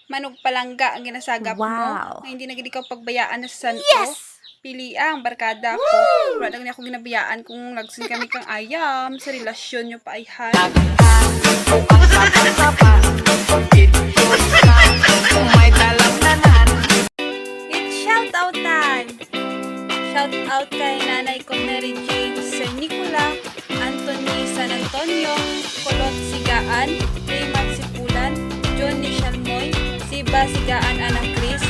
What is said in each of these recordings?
Manog palangga ang ginasagap mo. Wow. Nga hindi na gid ikaw pagbayaan na sa santo. Yes! Pili ang barkada ko. Wala na ako ginabayaan kung lagsin kami kang ayam sa relasyon nyo pa ayhan. It's shout out time! Shout out kay Nanay ko Mary Jane, Sir Nicola, Anthony San Antonio, Kulot Sigaan, Raymond Sipulan, Johnny Shalmoy, Siba Sigaan Anang Chris,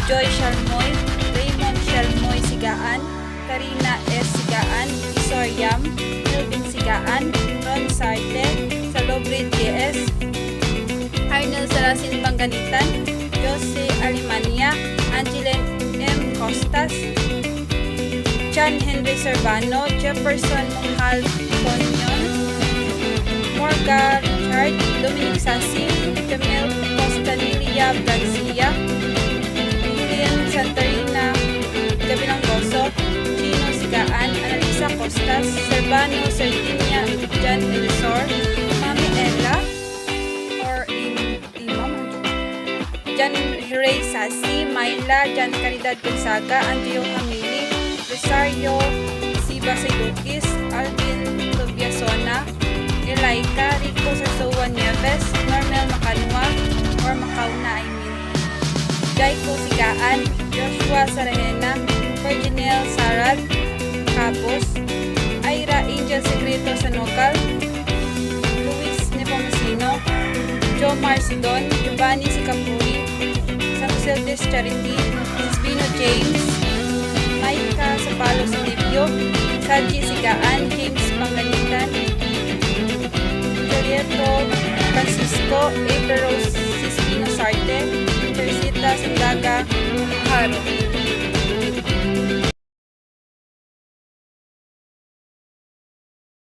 Joy Shalmoy, Raymond Shalmoy Sigaan, Karina S. Sigaan, Isor Yam, Melvin Sigaan, Ron Sarte, Salobrid JS, Arnel Sarasin Pangganitan, Jose Alimania, Angelen M. Costas, John Henry Servano, Jefferson Mahal Conyon, Morga Richard, Dominic Sassi, Jamil Costanilla Garcia, Julian Santarina, Gabilang Goso, Chino Sigaan, Analisa Costas, Servano Sardinia, John Elisor, Mami Ella, or Imam, Jan Ray Sassi, Myla, Jan Caridad Gonzaga, Andrew Hamili, Rosario Siba Saydukis, Alvin Tobiasona, Elaika, Rico Sasowa Nieves, Normel Macanua, or Macauna Jaiko Sigaan, Joshua Sarahena, Virginel Sarad, Cabos, Aira Angel Secreto Sanocal, Luis Nepomuceno, Joe Marcidon, Giovanni Sicapuri, San Joseldis Charity, Spino James, Maika Sapalo Silvio, Saji Sigaan, James Panganitan, Julieto Francisco, April Rose Sispino Sarte, Teresita Sandaga,